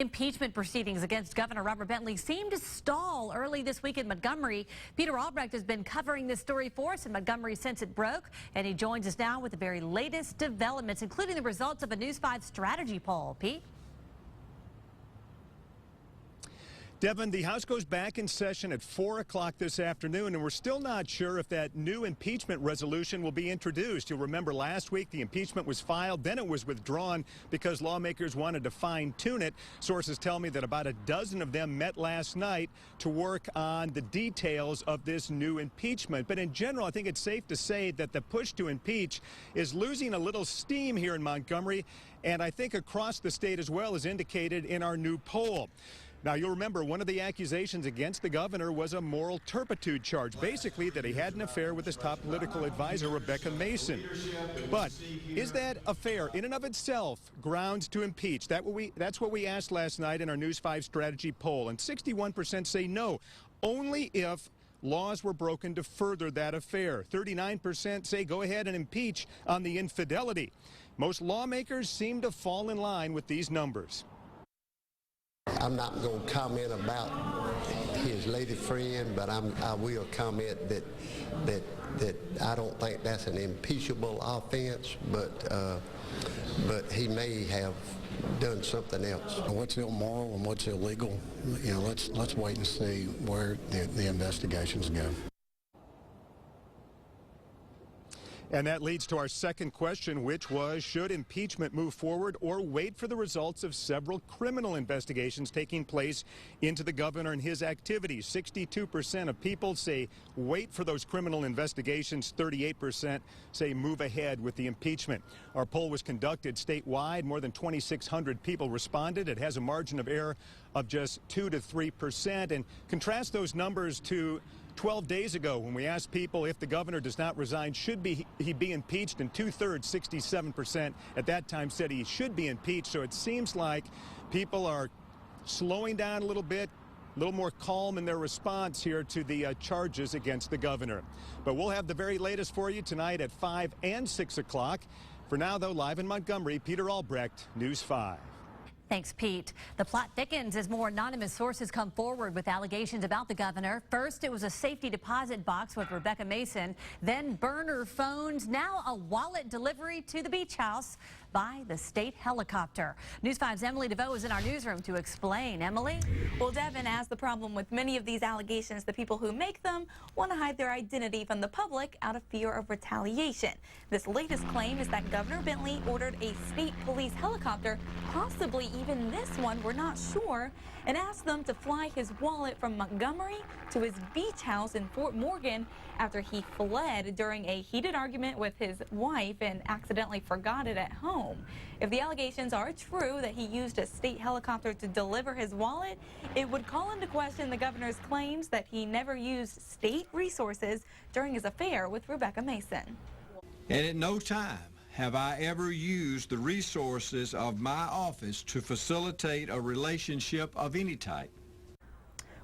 Impeachment proceedings against Governor Robert Bentley seemed to stall early this week in Montgomery. Peter Albrecht has been covering this story for us in Montgomery since it broke, and he joins us now with the very latest developments, including the results of a News 5 strategy poll. Pete? Devin, the House goes back in session at 4 o'clock this afternoon, and we're still not sure if that new impeachment resolution will be introduced. You'll remember last week the impeachment was filed, then it was withdrawn because lawmakers wanted to fine-tune it. Sources tell me that about a dozen of them met last night to work on the details of this new impeachment. But in general, I think it's safe to say that the push to impeach is losing a little steam here in Montgomery, and I think across the state as well, as indicated in our new poll. Now, you'll remember one of the accusations against the governor was a moral turpitude charge, basically that he had an affair with his top political advisor, Rebecca Mason. But is that affair in and of itself grounds to impeach? That's what we asked last night in our News 5 strategy poll, and 61% say no, only if laws were broken to further that affair. 39% say go ahead and impeach on the infidelity. Most lawmakers seem to fall in line with these numbers. I'm not going to comment about his lady friend, but I will comment that I don't think that's an impeachable offense, but he may have done something else. What's immoral and what's illegal? You know, let's wait and see where the investigations go. And that leads to our second question, which was, should impeachment move forward or wait for the results of several criminal investigations taking place into the governor and his activities? 62% of people say wait for those criminal investigations. 38% say move ahead with the impeachment. Our poll was conducted statewide. More than 2,600 people responded. It has a margin of error of just 2 to 3%. And contrast those numbers to 12 days ago when we asked people if the governor does not resign, should he be impeached, and 2/3, 67% at that time said he should be impeached. So it seems like people are slowing down a little bit, a little more calm in their response here to the charges against the governor. But we'll have the very latest for you tonight at 5 and 6 o'clock. For now, though, live in Montgomery, Peter Albrecht, News 5. Thanks, Pete. The plot thickens as more anonymous sources come forward with allegations about the governor. First, it was a safety deposit box with Rebecca Mason, then burner phones, now a wallet delivery to the beach house by the state helicopter. News 5's Emily DeVoe is in our newsroom to explain. Emily? Well, Devin, as the problem with many of these allegations, the people who make them want to hide their identity from the public out of fear of retaliation. This latest claim is that Governor Bentley ordered a state police helicopter, possibly even this one, we're not sure, and asked them to fly his wallet from Montgomery to his beach house in Fort Morgan after he fled during a heated argument with his wife and accidentally forgot it at home. If the allegations are true that he used a state helicopter to deliver his wallet, it would call into question the governor's claims that he never used state resources during his affair with Rebecca Mason. And at no time have I ever used the resources of my office to facilitate a relationship of any type.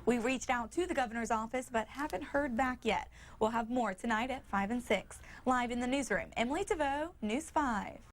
We reached out to the governor's office but haven't heard back yet. We'll have more tonight at 5 and 6. Live in the newsroom, Emily DeVoe, News 5.